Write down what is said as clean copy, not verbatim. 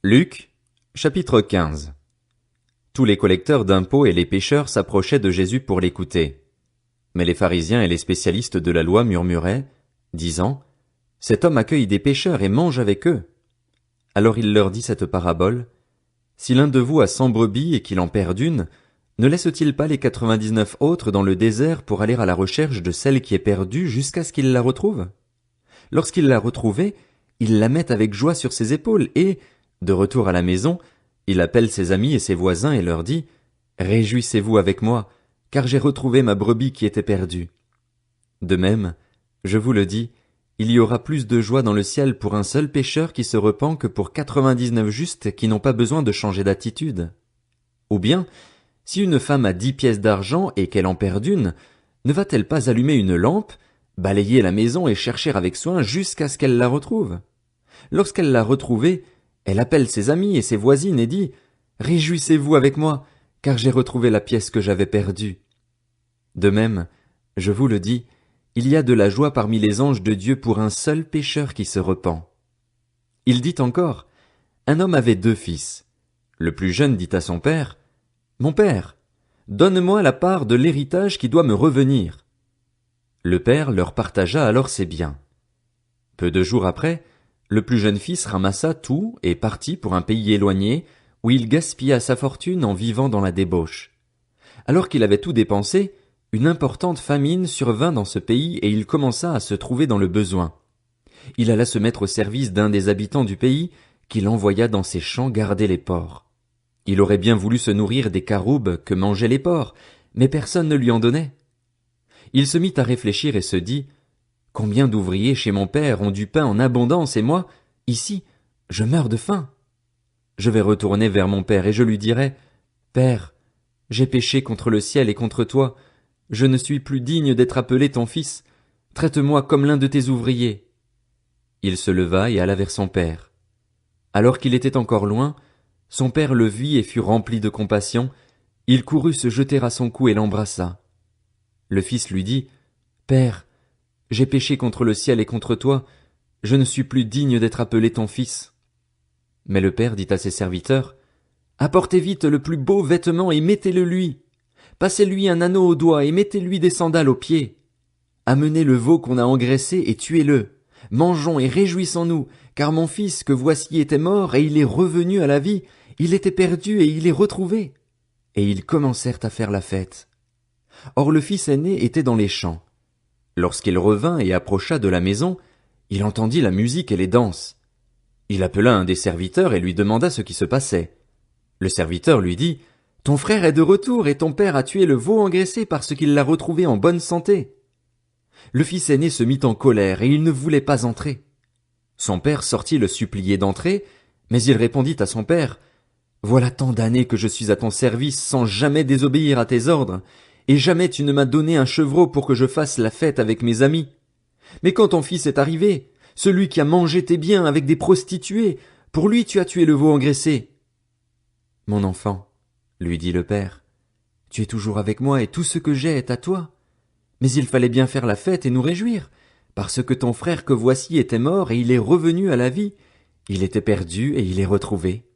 Luc, chapitre 15. Tous les collecteurs d'impôts et les pécheurs s'approchaient de Jésus pour l'écouter. Mais les pharisiens et les spécialistes de la loi murmuraient, disant, « Cet homme accueille des pécheurs et mange avec eux. » Alors il leur dit cette parabole, « Si l'un de vous a 100 brebis et qu'il en perd une, ne laisse-t-il pas les 99 autres dans le désert pour aller à la recherche de celle qui est perdue jusqu'à ce qu'il la retrouve? Lorsqu'il l'a retrouvée, il la met avec joie sur ses épaules et, de retour à la maison, il appelle ses amis et ses voisins et leur dit, « Réjouissez-vous avec moi, car j'ai retrouvé ma brebis qui était perdue. » De même, je vous le dis, il y aura plus de joie dans le ciel pour un seul pécheur qui se repent que pour 99 justes qui n'ont pas besoin de changer d'attitude. Ou bien, si une femme a 10 pièces d'argent et qu'elle en perd une, ne va-t-elle pas allumer une lampe, balayer la maison et chercher avec soin jusqu'à ce qu'elle la retrouve? Lorsqu'elle l'a retrouvée, elle appelle ses amis et ses voisines et dit, « Réjouissez-vous avec moi, car j'ai retrouvé la pièce que j'avais perdue. » De même, je vous le dis, il y a de la joie parmi les anges de Dieu pour un seul pécheur qui se repent. Il dit encore, un homme avait 2 fils. Le plus jeune dit à son père, « Mon père, donne-moi la part de l'héritage qui doit me revenir. » Le père leur partagea alors ses biens. Peu de jours après, le plus jeune fils ramassa tout et partit pour un pays éloigné, où il gaspilla sa fortune en vivant dans la débauche. Alors qu'il avait tout dépensé, une importante famine survint dans ce pays et il commença à se trouver dans le besoin. Il alla se mettre au service d'un des habitants du pays, qu'il envoya dans ses champs garder les porcs. Il aurait bien voulu se nourrir des caroubes que mangeaient les porcs, mais personne ne lui en donnait. Il se mit à réfléchir et se dit, « Combien d'ouvriers chez mon père ont du pain en abondance et moi, ici, je meurs de faim. Je vais retourner vers mon père et je lui dirai, « Père, j'ai péché contre le ciel et contre toi, je ne suis plus digne d'être appelé ton fils, traite-moi comme l'un de tes ouvriers. » Il se leva et alla vers son père. Alors qu'il était encore loin, son père le vit et fut rempli de compassion, il courut se jeter à son cou et l'embrassa. Le fils lui dit, « Père, j'ai péché contre le ciel et contre toi, je ne suis plus digne d'être appelé ton fils. » Mais le père dit à ses serviteurs, « Apportez vite le plus beau vêtement et mettez-le lui. Passez-lui un anneau au doigt et mettez-lui des sandales aux pieds. Amenez le veau qu'on a engraissé et tuez-le. Mangeons et réjouissons-nous, car mon fils que voici était mort et il est revenu à la vie, il était perdu et il est retrouvé. » Et ils commencèrent à faire la fête. Or le fils aîné était dans les champs. Lorsqu'il revint et approcha de la maison, il entendit la musique et les danses. Il appela un des serviteurs et lui demanda ce qui se passait. Le serviteur lui dit, « Ton frère est de retour et ton père a tué le veau engraissé parce qu'il l'a retrouvé en bonne santé. » Le fils aîné se mit en colère et il ne voulait pas entrer. Son père sortit le supplier d'entrer, mais il répondit à son père, « Voilà tant d'années que je suis à ton service sans jamais désobéir à tes ordres, et jamais tu ne m'as donné un chevreau pour que je fasse la fête avec mes amis. Mais quand ton fils est arrivé, celui qui a mangé tes biens avec des prostituées, pour lui tu as tué le veau engraissé. » « Mon enfant, lui dit le père, tu es toujours avec moi et tout ce que j'ai est à toi. Mais il fallait bien faire la fête et nous réjouir, parce que ton frère que voici était mort et il est revenu à la vie, il était perdu et il est retrouvé. »